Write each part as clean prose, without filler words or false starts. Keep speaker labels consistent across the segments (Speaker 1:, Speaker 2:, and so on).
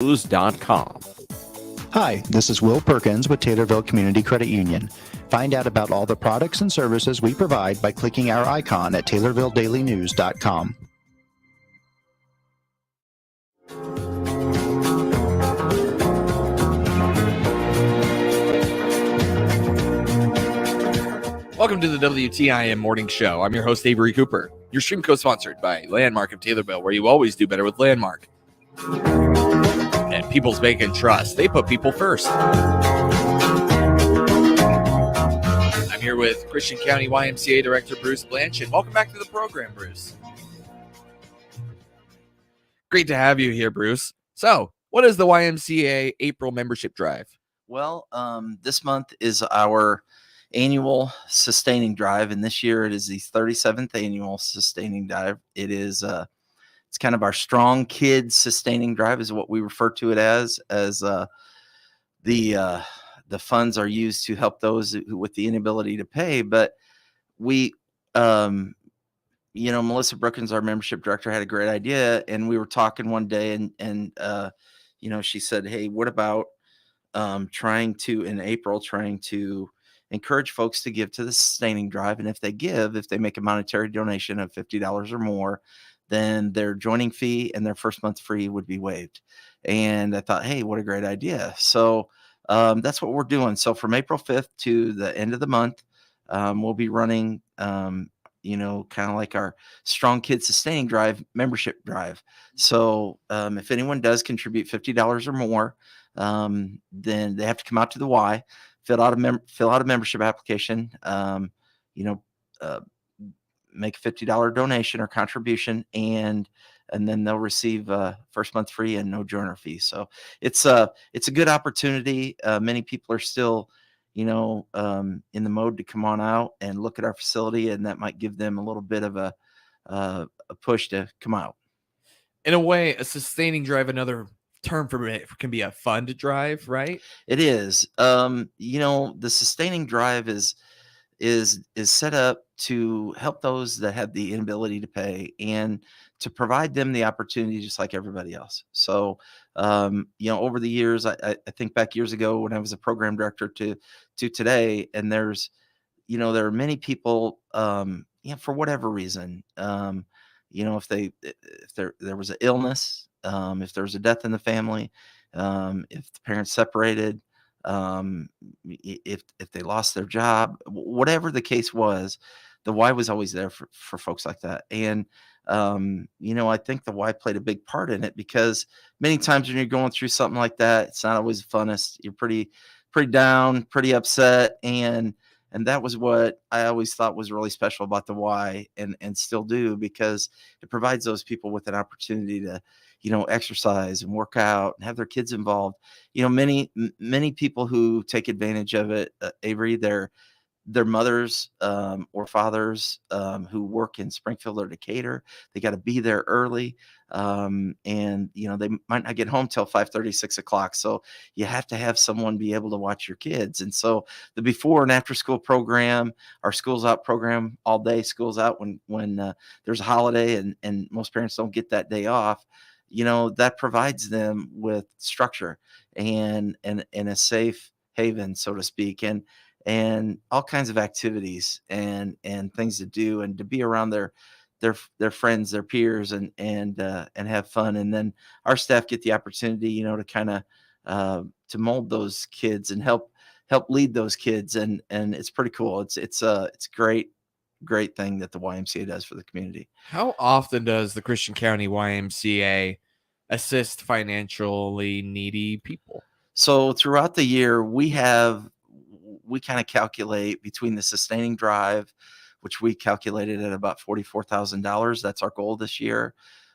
Speaker 1: News.com.
Speaker 2: Hi, this is Will Perkins with Taylorville Community Credit Union. Find out about all the products and services we provide by clicking our icon at TaylorvilleDailyNews.com.
Speaker 1: Welcome to the WTIM Morning Show. I'm your host, Avery Cooper. Your stream co-sponsored by Landmark of Taylorville, where you always do better with Landmark. And People's Bank and Trust. They put people first. I'm here with Christian County YMCA Director Bruce Blanch, and welcome back to the program, Bruce. Great to have you here, Bruce. So, what is the YMCA April membership drive?
Speaker 3: Well, this month is our annual sustaining drive, and this year it is the 37th annual sustaining drive. It is it's kind of our strong kids sustaining drive is what we refer to it as the funds are used to help those with the inability to pay. But we Melissa Brookins, our membership director, had a great idea, and we were talking one day, and she said, hey, what about trying to encourage folks to give to the sustaining drive. And if they make a monetary donation of $50 or more, then their joining fee and their first month free would be waived. And I thought, hey, what a great idea. So that's what we're doing. So from April 5th to the end of the month, we'll be running, kind of like our Strong Kids Sustaining Drive membership drive. So if anyone does contribute $50 or more, then they have to come out to the Y, fill out a membership application, make a $50 donation or contribution, and then they'll receive first month free and no joiner fee. So it's a good opportunity. Many people are still, in the mode to come on out and look at our facility, and that might give them a little bit of a push to come out.
Speaker 1: In a way, a sustaining drive, another term for it, can be a fund drive, right?
Speaker 3: It is. The sustaining drive is set up to help those that have the inability to pay and to provide them the opportunity just like everybody else. So, over the years, I think back years ago when I was a program director to today, and there are many people, for whatever reason, if there was an illness, if there was a death in the family, if the parents separated, if they lost their job, whatever the case was, the Y was always there for folks like that. And I think the Y played a big part in it, because many times when you're going through something like that, it's not always the funnest. You're pretty down, pretty upset, and that was what I always thought was really special about the Y, and still do, because it provides those people with an opportunity to exercise and work out and have their kids involved. Many people who take advantage of it, Avery, their mothers or fathers who work in Springfield or Decatur. They got to be there early, and they might not get home till 5:30, 6 o'clock. So you have to have someone be able to watch your kids. And so the before and after school program, our schools out program, all day schools out when there's a holiday and most parents don't get that day off. That provides them with structure and a safe haven, so to speak, and all kinds of activities and things to do, and to be around their friends, their peers, and have fun. And then our staff get the opportunity, to kind of to mold those kids and help lead those kids, and it's pretty cool. It's great thing that the YMCA does for the community.
Speaker 1: How often does the Christian County YMCA assist financially needy people?
Speaker 3: So throughout the year, we kind of calculate between the sustaining drive, which we calculated at about $44,000. That's our goal this year.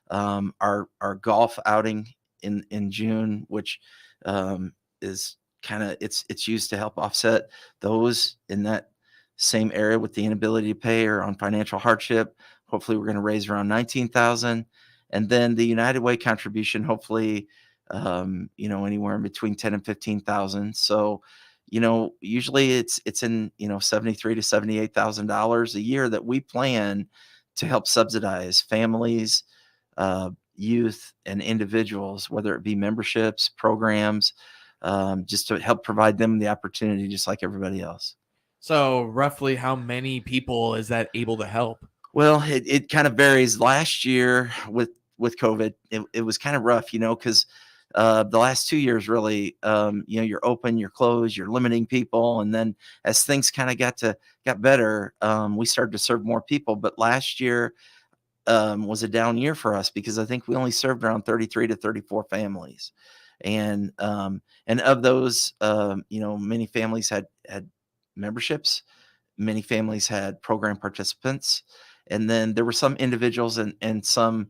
Speaker 3: Our golf outing in June, which is kind of it's used to help offset those in that same area with the inability to pay or on financial hardship. Hopefully we're going to raise around $19,000. And then the United Way contribution, hopefully, anywhere in between $10,000 and $15,000. So, usually it's in, $73,000 to $78,000 a year that we plan to help subsidize families, youth and individuals, whether it be memberships, programs, just to help provide them the opportunity just like everybody else.
Speaker 1: So roughly how many people is that able to help?
Speaker 3: Well, it kind of varies. Last year with COVID, it was kind of rough, because the last 2 years really, you're open, you're closed, you're limiting people, and then as things kind of got better, we started to serve more people. But last year was a down year for us because I think we only served around 33 to 34 families, and of those, many families had memberships. Many families had program participants, and then there were some individuals and some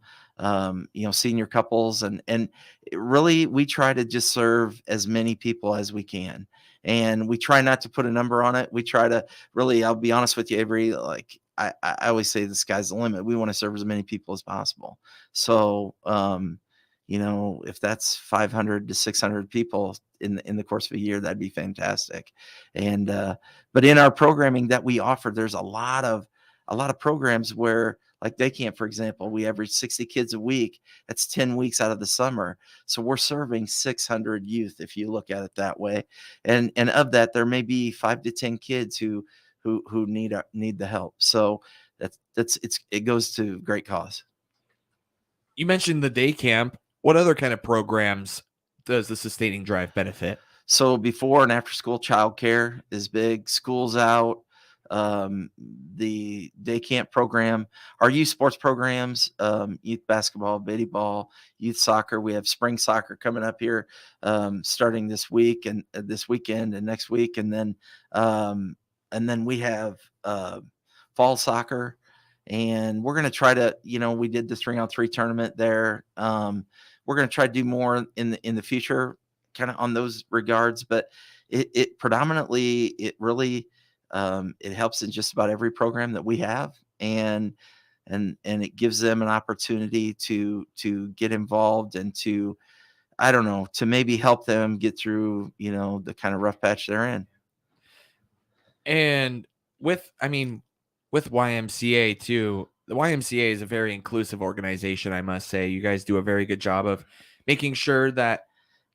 Speaker 3: senior couples, and really we try to just serve as many people as we can, and we try not to put a number on it. We try to really, I'll be honest with you, Avery, like I always say the sky's the limit. We want to serve as many people as possible. So if that's 500 to 600 people in the course of a year, that'd be fantastic. And but in our programming that we offer, there's a lot of programs where, like day camp, for example, we average 60 kids a week. That's 10 weeks out of the summer. So we're serving 600 youth, if you look at it that way. And of that, there may be 5 to 10 kids who need the help. So it goes to great cause.
Speaker 1: You mentioned the day camp. What other kind of programs does the Sustaining Drive benefit?
Speaker 3: So before and after school childcare is big. School's out. The day camp program, our youth sports programs, youth basketball, baby ball, youth soccer. We have spring soccer coming up here, starting this week and this weekend and next week, and then we have fall soccer, and we're going to try to, we did the 3-on-3 tournament there. We're going to try to do more in the future, kind of on those regards, but it predominantly, it really, it helps in just about every program that we have, and it gives them an opportunity to get involved and to, I don't know, to maybe help them get through, the kind of rough patch they're in.
Speaker 1: And with YMCA too, the YMCA is a very inclusive organization, I must say. You guys do a very good job of making sure that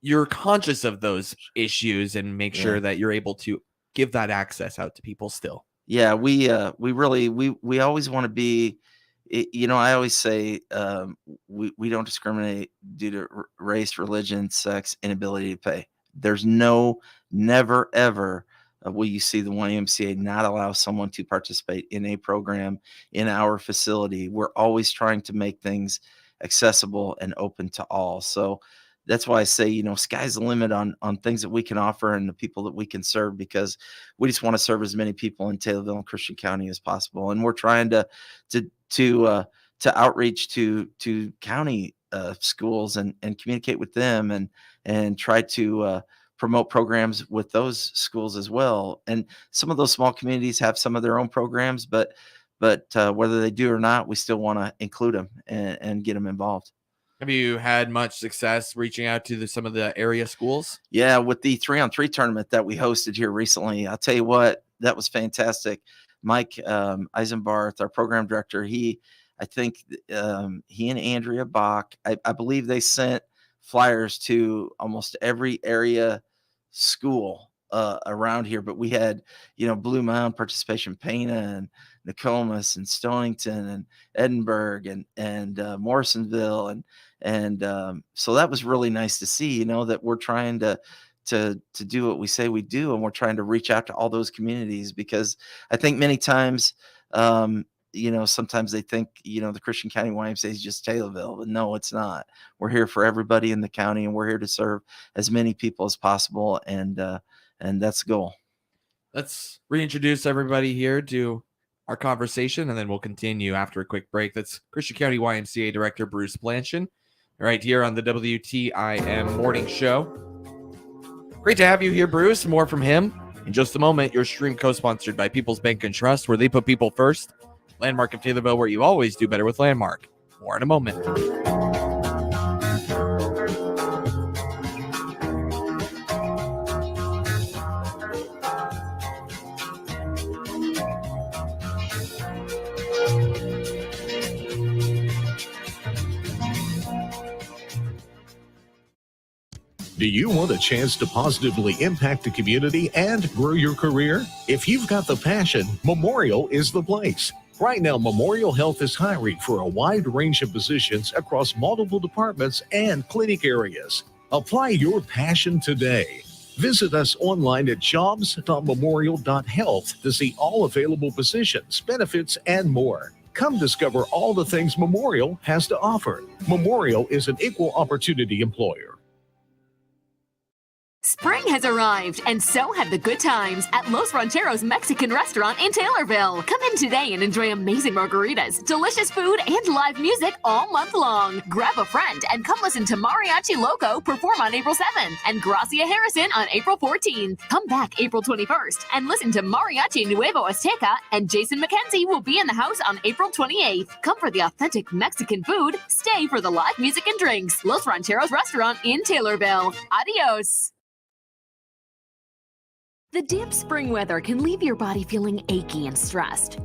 Speaker 1: you're conscious of those issues and make sure that you're able to give that access out to people still.
Speaker 3: Yeah, we really, we always want to be, I always say, we don't discriminate due to race, religion, sex, inability to pay. There's never, ever will you see the YMCA not allow someone to participate in a program in our facility. We're always trying to make things accessible and open to all. So that's why I say, sky's the limit on things that we can offer and the people that we can serve, because we just want to serve as many people in Taylorville and Christian County as possible. And we're trying to outreach to county schools and communicate with them and try to promote programs with those schools as well. And some of those small communities have some of their own programs, but whether they do or not, we still want to include them and get them involved.
Speaker 1: Have you had much success reaching out to some of the area schools?
Speaker 3: Yeah, with the 3-on-3 tournament that we hosted here recently, I'll tell you what, that was fantastic. Mike Eisenbarth, our program director, he and Andrea Bach, I believe they sent flyers to almost every area school around here, but we had, Blue Mound participation, Pana and Nokomis and Stonington and Edinburgh and Morrisonville, and so that was really nice to see, that we're trying to do what we say we do, and we're trying to reach out to all those communities, because I think many times, sometimes they think, the Christian County YMCA is just Taylorville, but no, it's not. We're here for everybody in the county, and we're here to serve as many people as possible, and that's the goal.
Speaker 1: Let's reintroduce everybody here to our conversation, and then we'll continue after a quick break. That's Christian County YMCA Director Bruce Blanchin, right here on the WTIM Morning Show. Great to have you here, Bruce. More from him in just a moment. Your stream co-sponsored by People's Bank and Trust, where they put people first. Landmark of Taylorville, where you always do better with Landmark. More in a moment.
Speaker 4: Do you want a chance to positively impact the community and grow your career? If you've got the passion, Memorial is the place. Right now, Memorial Health is hiring for a wide range of positions across multiple departments and clinic areas. Apply your passion today. Visit us online at jobs.memorial.health to see all available positions, benefits, and more. Come discover all the things Memorial has to offer. Memorial is an equal opportunity employer.
Speaker 5: Spring has arrived, and so have the good times at Los Rancheros Mexican Restaurant in Taylorville. Come in today and enjoy amazing margaritas, delicious food, and live music all month long. Grab a friend and come listen to Mariachi Loco perform on April 7th and Gracia Harrison on April 14th. Come back April 21st and listen to Mariachi Nuevo Azteca, and Jason McKenzie will be in the house on April 28th. Come for the authentic Mexican food, stay for the live music and drinks. Los Rancheros Restaurant in Taylorville. Adios. The damp spring weather can leave your body feeling achy and stressed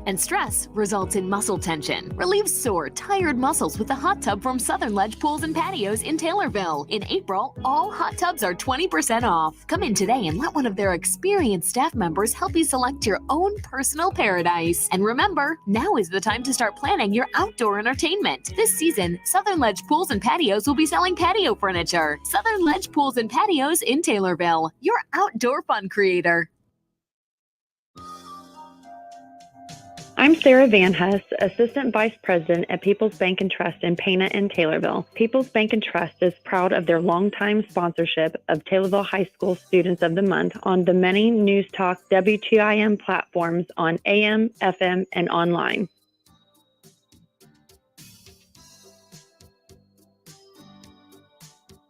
Speaker 5: results in muscle tension. Relieve sore, tired muscles with a hot tub from Southern Ledge Pools and Patios in Taylorville. In April, all hot tubs are 20% off. Come in today and let one of their experienced staff members help you select your own personal paradise. And remember, now is the time to start planning your outdoor entertainment. This season, Southern Ledge Pools and Patios will be selling patio furniture. Southern Ledge Pools and Patios in Taylorville, your outdoor fun creator.
Speaker 6: I'm Sarah Van Huss, Assistant Vice President at People's Bank and Trust in Pana and Taylorville. People's Bank and Trust is proud of their longtime sponsorship of Taylorville High School Students of the Month on the many News Talk WTIM platforms on AM, FM, and online.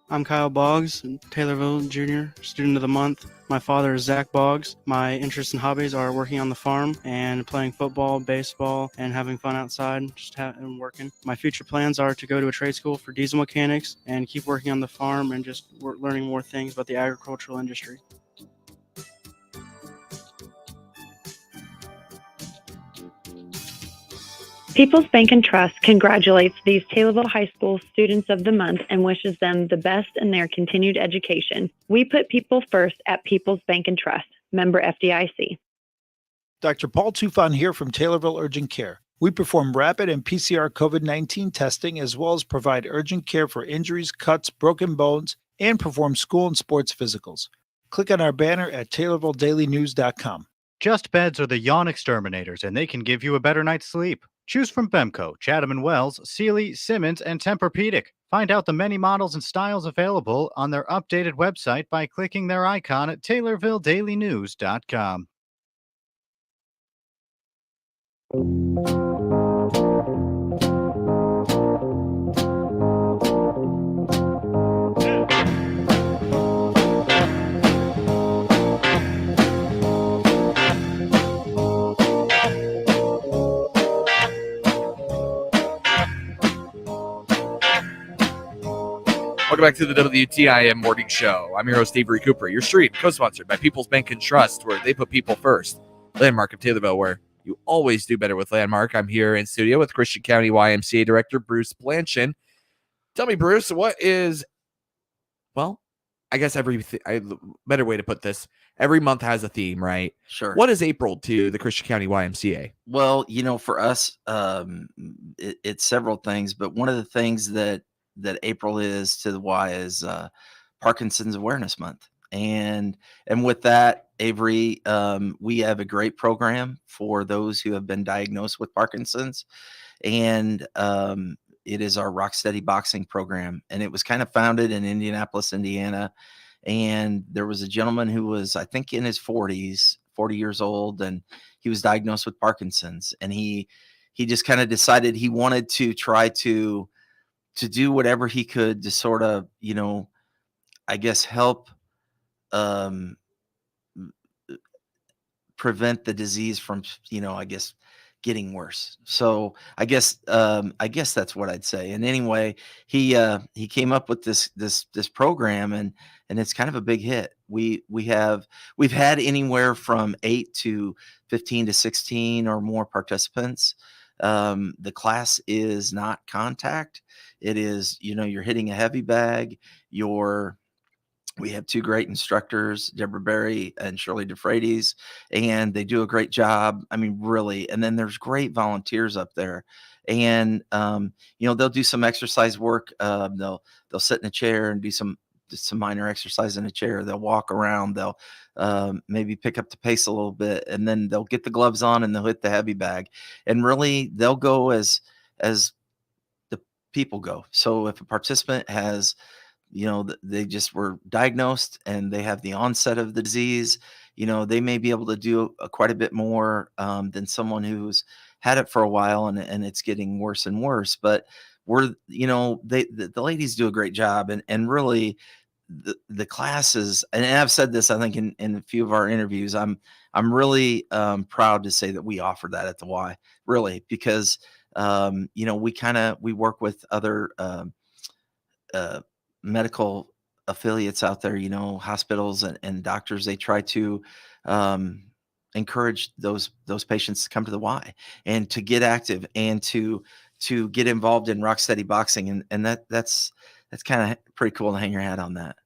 Speaker 7: I'm Kyle Boggs, Taylorville Junior Student of the Month. My father is Zach Boggs. My interests and hobbies are working on the farm and playing football, baseball, and having fun outside, and working. My future plans are to go to a trade school for diesel mechanics and keep working on the farm and just learning more things about the agricultural industry.
Speaker 6: People's Bank and Trust congratulates these Taylorville High School Students of the Month and wishes them the best in their continued education. We put people first at People's Bank and Trust. Member FDIC.
Speaker 8: Dr. Paul Tufan here from Taylorville Urgent Care. We perform rapid and PCR COVID-19 testing as well as provide urgent care for injuries, cuts, broken bones, and perform school and sports physicals. Click on our banner at TaylorvilleDailyNews.com.
Speaker 9: Just Beds are the yawn exterminators, and they can give you a better night's sleep. Choose from Bemco, Chatham & Wells, Sealy, Simmons, and Tempur-Pedic. Find out the many models and styles available on their updated website by clicking their icon at TaylorvilleDailyNews.com.
Speaker 1: Welcome back to the WTIM Morning Show. I'm your host, Avery Cooper. Your stream, co-sponsored by People's Bank and Trust, where they put people first. Landmark of Taylorville, where you always do better with Landmark. I'm here in studio with Christian County YMCA Director Bruce Blanchin. Tell me, Bruce, what is, well, I guess better way to put this, every month has a theme, right?
Speaker 3: Sure.
Speaker 1: What is April to the Christian County YMCA?
Speaker 3: Well, for us, it's several things, but one of the things that April is to the Y is Parkinson's Awareness Month. And with that, Avery, we have a great program for those who have been diagnosed with Parkinson's. And it is our Rock Steady Boxing program. And it was kind of founded in Indianapolis, Indiana. And there was a gentleman who was, I think, in his 40s, 40 years old, and he was diagnosed with Parkinson's. And he just kind of decided he wanted to try to do whatever he could to sort of, I guess, help prevent the disease from, I guess, getting worse. So I guess that's what I'd say. And anyway, he came up with this program, and it's kind of a big hit. We've had anywhere from 8 to 15 to 16 or more participants. The class is not contact. It is, you're hitting a heavy bag, you're We have two great instructors, Deborah Berry and Shirley DeFreitas, and they do a great job. I mean, really. And then there's great volunteers up there, and they'll do some exercise work. They'll sit in a chair and do some minor exercise in a chair. They'll walk around. They'll maybe pick up the pace a little bit, and then they'll get the gloves on and they'll hit the heavy bag. And really, they'll go as the people go. So if a participant has they just were diagnosed and they have the onset of the disease, they may be able to do quite a bit more than someone who's had it for a while and it's getting worse and worse. But the ladies do a great job, and really the classes, and I've said this, I think in a few of our interviews, I'm really proud to say that we offer that at the Y, really, because we work with other medical affiliates out there, hospitals and doctors. They try to encourage those patients to come to the Y and to get active and to get involved in Rocksteady Boxing. And that's kind of pretty cool to hang your hat on that.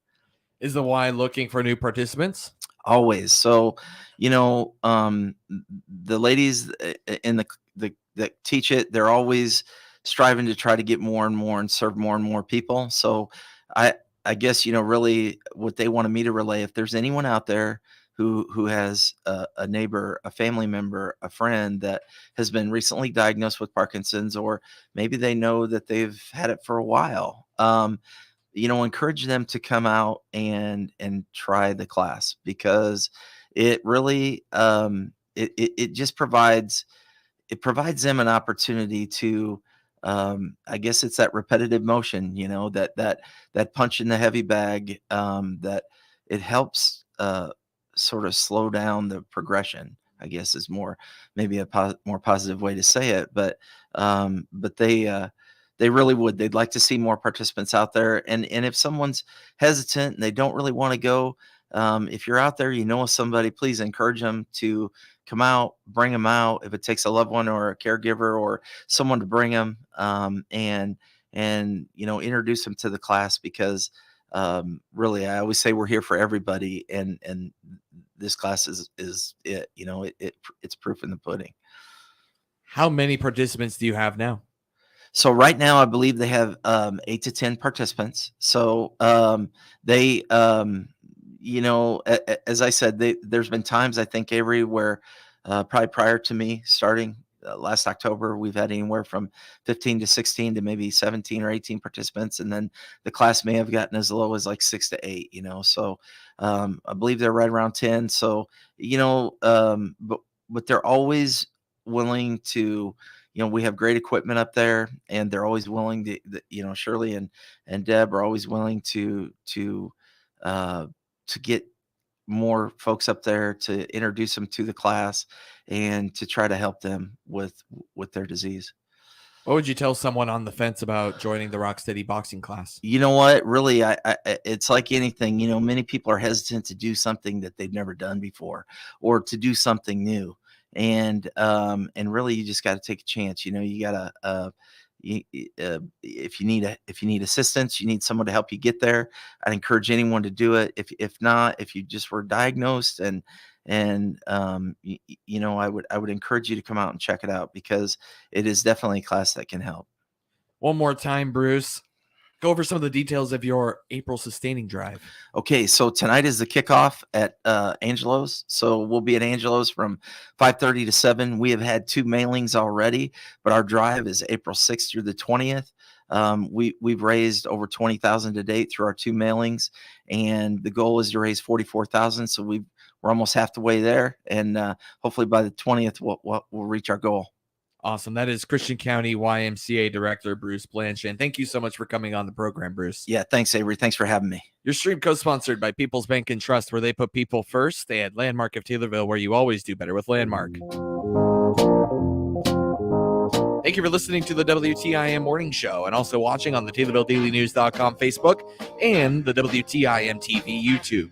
Speaker 1: Is the Y looking for new participants?
Speaker 3: Always. So, the ladies in the that teach it, they're always striving to try to get more and more and serve more and more people. So I guess, really what they wanted me to relay, if there's anyone out there who has a neighbor, a family member, a friend that has been recently diagnosed with Parkinson's, or maybe they know that they've had it for a while, encourage them to come out and try the class, because it really it just provides them an opportunity to I guess it's that repetitive motion, that punch in the heavy bag, that it helps sort of slow down the progression, I guess is maybe a more positive way to say it. But they really would. They'd like to see more participants out there. And if someone's hesitant and they don't really want to go, if you're out there, somebody, please encourage them to come out, bring them out. If it takes a loved one or a caregiver or someone to bring them, and introduce them to the class, because really, I always say we're here for everybody, and this class is it. It's proof in the pudding.
Speaker 1: How many participants do you have now?
Speaker 3: So right now, I believe they have 8 to 10 participants. So they, as I said, there's been times, I think, Avery, where probably prior to me starting last October, we've had anywhere from 15 to 16 to maybe 17 or 18 participants. And then the class may have gotten as low as like 6 to 8, So I believe they're right around 10. So, but they're always willing to, we have great equipment up there, and they're always willing to, Shirley and Deb are always willing to get more folks up there, to introduce them to the class and to try to help them with their disease.
Speaker 1: What would you tell someone on the fence about joining the Rocksteady boxing class?
Speaker 3: You know what? Really, I it's like anything. Many people are hesitant to do something that they've never done before, or to do something new. And really, you just got to take a chance. You got to if you need assistance, you need someone to help you get there. I'd encourage anyone to do it. If not, if you just were diagnosed, and I would encourage you to come out and check it out, because it is definitely a class that can help.
Speaker 1: One more time, Bruce, go over some of the details of your April sustaining drive.
Speaker 3: Okay, so tonight is the kickoff at Angelo's. So we'll be at Angelo's from 5:30 to 7. We have had 2 mailings already, but our drive is April 6th through the 20th. We've raised over $20,000 to date through our 2 mailings, and the goal is to raise $44,000. So we're almost half the way there, and hopefully by the 20th we'll reach our goal.
Speaker 1: Awesome. That is Christian County YMCA Director Bruce Blanchard. Thank you so much for coming on the program, Bruce.
Speaker 3: Yeah, thanks, Avery. Thanks for having me. Your
Speaker 1: stream co-sponsored by People's Bank and Trust, where they put people first. They had Landmark of Taylorville, where you always do better with Landmark. Thank you for listening to the WTIM Morning Show, and also watching on the TaylorvilleDailyNews.com Facebook and the WTIM TV YouTube.